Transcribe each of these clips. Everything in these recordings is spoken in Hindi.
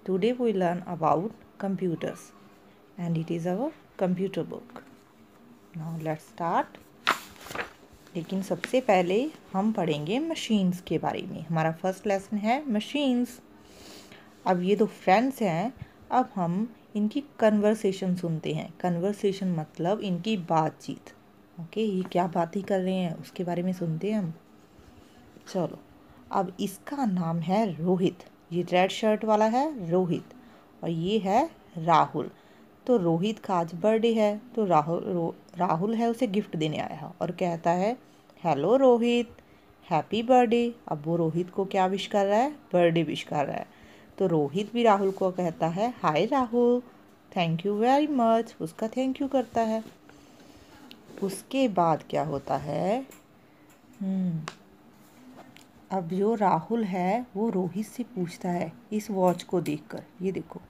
Today we learn about computers and it is our computer book. Now let's start. लेकिन सबसे पहले हम पढ़ेंगे मशीन्स के बारे में. हमारा फर्स्ट लेसन है मशीन्स. अब ये दो फ्रेंड्स हैं. अब हम इनकी कन्वर्सेशन सुनते हैं. कन्वर्सेशन मतलब इनकी बातचीत. ओके, ये क्या बातें कर रहे हैं उसके बारे में सुनते हैं हम. चलो, अब इसका नाम है रोहित. ये रेड शर्ट वाला है रोहित और ये है राहुल. तो रोहित का आज बर्थडे है तो राहुल है उसे गिफ्ट देने आया है और कहता है हेलो रोहित, हैप्पी बर्थडे. अब वो रोहित को क्या विश कर रहा है? बर्थडे विश कर रहा है. तो रोहित भी राहुल को कहता है hi Rahul, thank you very much. उसका थैंक यू करता है. उसके बाद क्या होता है? अब जो राहुल है वो रोहित से पूछता है इस वॉच को देखकर, ये देखो,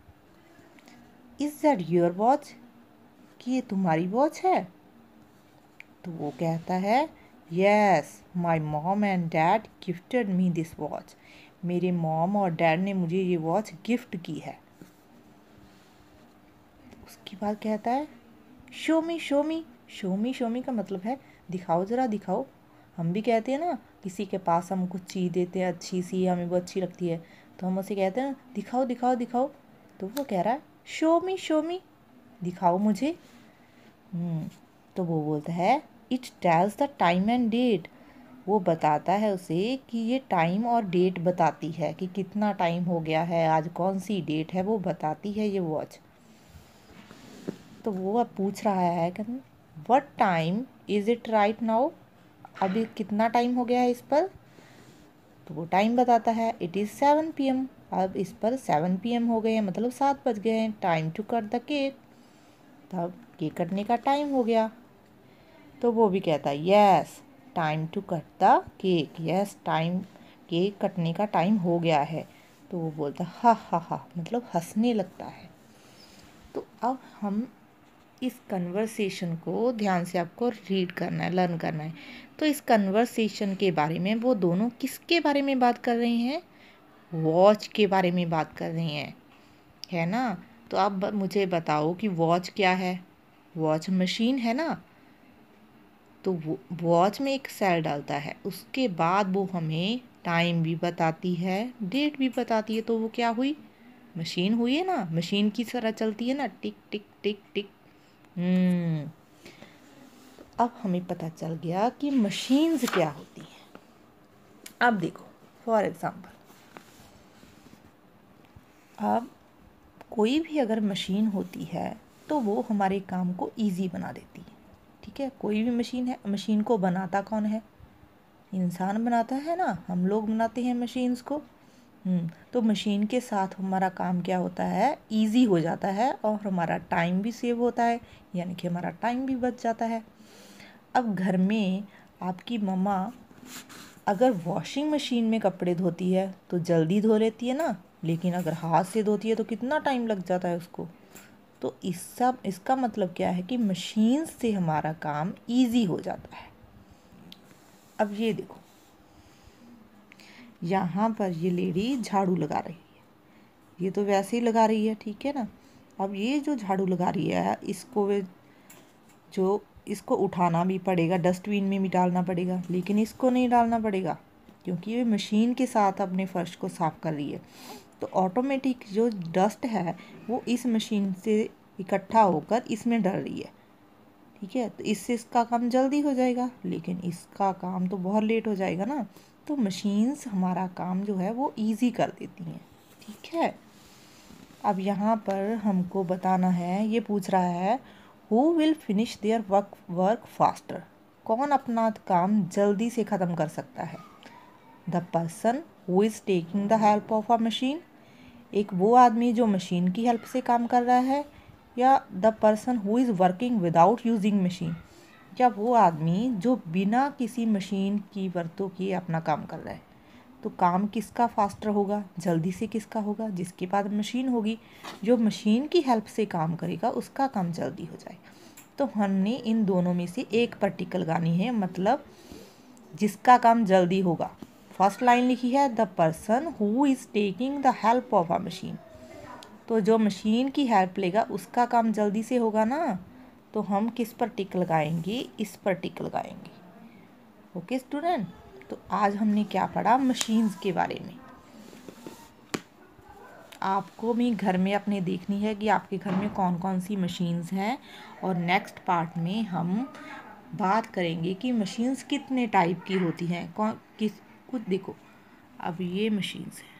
इज दैट योर वॉच, कि ये तुम्हारी वॉच है? तो वो कहता है yes, my mom and dad gifted me this watch. मेरे मॉम और डैड ने मुझे ये वॉच गिफ्ट की है. उसके बाद कहता है शो मी शो मी. शो मी शो मी का मतलब है दिखाओ ज़रा दिखाओ. हम भी कहते हैं ना, किसी के पास हम कुछ चीज़ देते हैं अच्छी सी, हमें वो अच्छी लगती है तो हम उसे कहते हैं दिखाओ दिखाओ दिखाओ. तो वो कह रहा है शो मी, दिखाओ मुझे. तो वो बोलता है it tells the time and date. वो बताता है उसे कि ये टाइम और डेट बताती है कि कितना टाइम हो गया है, आज कौन सी डेट है, वो बताती है ये वॉच. तो वो अब पूछ रहा है कि what time is it right now, अभी कितना टाइम हो गया है इस पर? तो वो टाइम बताता है इट इज़ 7 PM. अब इस पर 7 PM हो गए हैं, मतलब 7 बज गए हैं. Time to cut the cake. तब केक कटने का टाइम हो गया. तो वो भी कहता है yes, time to cut the cake. Yes, time, cake कटने का टाइम हो गया है. तो वो बोलता हा हा हा, मतलब हंसने लगता है. तो अब हम इस कन्वर्सेशन को ध्यान से आपको रीड करना है, लर्न करना है. तो इस कन्वर्सेशन के बारे में वो दोनों किसके बारे में बात कर रहे हैं? वॉच के बारे में बात कर रहे हैं, है ना. तो अब मुझे बताओ कि वॉच क्या है? वॉच मशीन है ना. तो वॉच में एक सेल डालता है, उसके बाद वो हमें टाइम भी बताती है, डेट भी बताती है. तो वो क्या हुई? मशीन हुई है ना. मशीन की तरह चलती है ना, टिक टिक टिक टिक. अब हमें पता चल गया कि मशीन्स क्या होती हैं. अब देखो, फॉर एग्जांपल, अब कोई भी अगर मशीन होती है तो वो हमारे काम को इजी बना देती है. ठीक है, कोई भी मशीन है, मशीन को बनाता कौन है? इंसान बनाता है ना, हम लोग बनाते हैं मशीन्स को. तो मशीन के साथ हमारा काम क्या होता है? इजी हो जाता है और हमारा टाइम भी सेव होता है, यानी कि हमारा टाइम भी बच जाता है. अब घर में आपकी मम्मा अगर वॉशिंग मशीन में कपड़े धोती है तो जल्दी धो लेती है ना, लेकिन अगर हाथ से धोती है तो कितना टाइम लग जाता है उसको. तो इसका मतलब क्या है कि मशीन से हमारा काम इजी हो जाता है. अब ये देखो, यहाँ पर ये लेडी झाड़ू लगा रही है. ये तो वैसे ही लगा रही है, ठीक है ना. अब ये जो झाड़ू लगा रही है इसको उठाना भी पड़ेगा, डस्टबिन में भी डालना पड़ेगा, लेकिन इसको नहीं डालना पड़ेगा क्योंकि ये मशीन के साथ अपने फर्श को साफ़ कर रही है. तो ऑटोमेटिक जो डस्ट है वो इस मशीन से इकट्ठा होकर इसमें डल रही है. ठीक है, तो इससे इसका काम जल्दी हो जाएगा, लेकिन इसका काम तो बहुत लेट हो जाएगा ना. तो मशीन्स हमारा काम जो है वो ईजी कर देती हैं. ठीक है. अब यहाँ पर हमको बताना है, ये पूछ रहा है who will finish their work faster. कौन अपना काम जल्दी से ख़त्म कर सकता है? The person who is taking the help of a machine. एक वो आदमी जो मशीन की हेल्प से काम कर रहा है, या the person who is working without using machine, या वो आदमी जो बिना किसी मशीन की वरतों के अपना काम कर रहा है. तो काम किसका फास्टर होगा, जल्दी से किसका होगा? जिसके पास मशीन होगी. जो मशीन की हेल्प से काम करेगा उसका काम जल्दी हो जाएगा. तो हमने इन दोनों में से एक पार्टिकल लगानी है, मतलब जिसका काम जल्दी होगा. फर्स्ट लाइन लिखी है the person who is taking the help of a machine. तो जो मशीन की हेल्प लेगा उसका काम जल्दी से होगा ना, तो हम किस पर टिक लगाएंगे, इस पर टिक लगाएंगे। ओके स्टूडेंट, तो आज हमने क्या पढ़ा मशीन्स के बारे में। आपको भी घर में अपने देखनी है कि आपके घर में कौन कौन सी मशीन्स हैं, और नेक्स्ट पार्ट में हम बात करेंगे कि मशीन्स कितने टाइप की होती हैं, कौन किस कुछ। देखो अब ये मशीन्स हैं,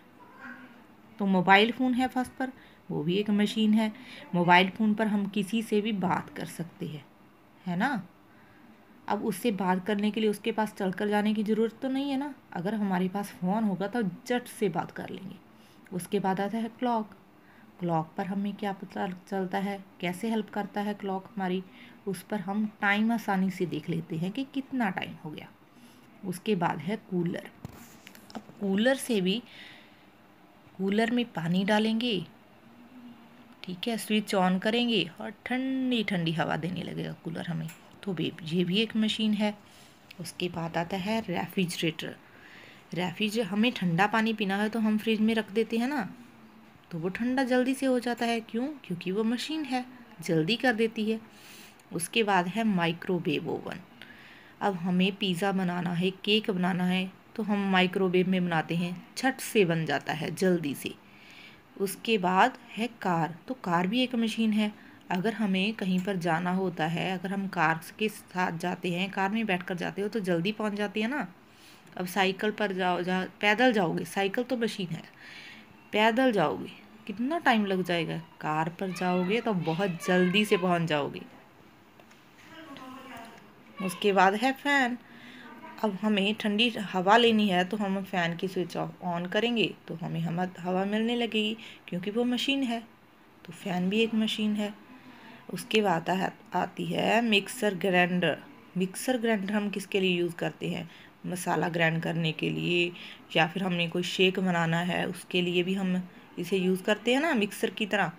तो मोबाइल फ़ोन है फर्स्ट पर, वो भी एक मशीन है। मोबाइल फ़ोन पर हम किसी से भी बात कर सकते हैं, है ना। अब उससे बात करने के लिए उसके पास चलकर जाने की ज़रूरत तो नहीं है ना, अगर हमारे पास फ़ोन होगा तो झट से बात कर लेंगे। उसके बाद आता है क्लॉक। क्लॉक पर हमें क्या पता चलता है, कैसे हेल्प करता है क्लॉक हमारी, उस पर हम टाइम आसानी से देख लेते हैं कि कितना टाइम हो गया। उसके बाद है कूलर। अब कूलर में पानी डालेंगे, ठीक है, स्विच ऑन करेंगे और ठंडी ठंडी हवा देने लगेगा कूलर हमें, तो ये भी एक मशीन है। उसके बाद आता है रेफ्रिजरेटर। हमें ठंडा पानी पीना है तो हम फ्रिज में रख देते हैं ना, तो वो ठंडा जल्दी से हो जाता है। क्यों? क्योंकि वो मशीन है, जल्दी कर देती है। उसके बाद है माइक्रोवेव ओवन। अब हमें पिज़्ज़ा बनाना है, केक बनाना है, तो हम माइक्रोवेव में बनाते हैं, झट से बन जाता है जल्दी से। उसके बाद है कार। तो कार भी एक मशीन है। अगर हमें कहीं पर जाना होता है, अगर हम कार के साथ जाते हैं, कार में बैठकर जाते हो तो जल्दी पहुंच जाती है ना। अब साइकिल पर जाओ, पैदल जाओगे, साइकिल तो मशीन है, पैदल जाओगे कितना टाइम लग जाएगा, कार पर जाओगे तो बहुत जल्दी से पहुंच जाओगे। उसके बाद है फ़ैन। अब हमें ठंडी हवा लेनी है तो हम फ़ैन की स्विच ऑन करेंगे तो हमें हवा मिलने लगेगी, क्योंकि वो मशीन है। तो फ़ैन भी एक मशीन है। उसके बाद आती है मिक्सर ग्राइंडर। मिक्सर ग्राइंडर हम किसके लिए यूज़ करते हैं? मसाला ग्राइंड करने के लिए, या फिर हमें कोई शेक बनाना है उसके लिए भी हम इसे यूज़ करते हैं ना, मिक्सर की तरह।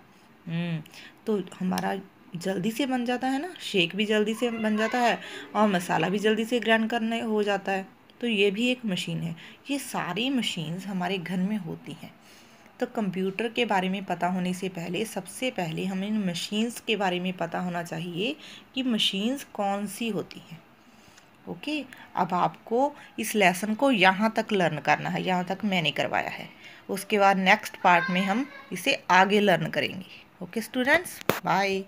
तो हमारा जल्दी से बन जाता है ना, शेक भी जल्दी से बन जाता है और मसाला भी जल्दी से ग्राइंड करने हो जाता है। तो ये भी एक मशीन है। ये सारी मशीन्स हमारे घर में होती हैं। तो कंप्यूटर के बारे में पता होने से पहले सबसे पहले हमें इन मशीन्स के बारे में पता होना चाहिए कि मशीन्स कौन सी होती हैं। ओके, अब आपको इस लेसन को यहाँ तक लर्न करना है, यहाँ तक मैंने करवाया है। उसके बाद नेक्स्ट पार्ट में हम इसे आगे लर्न करेंगे। Okay students, bye.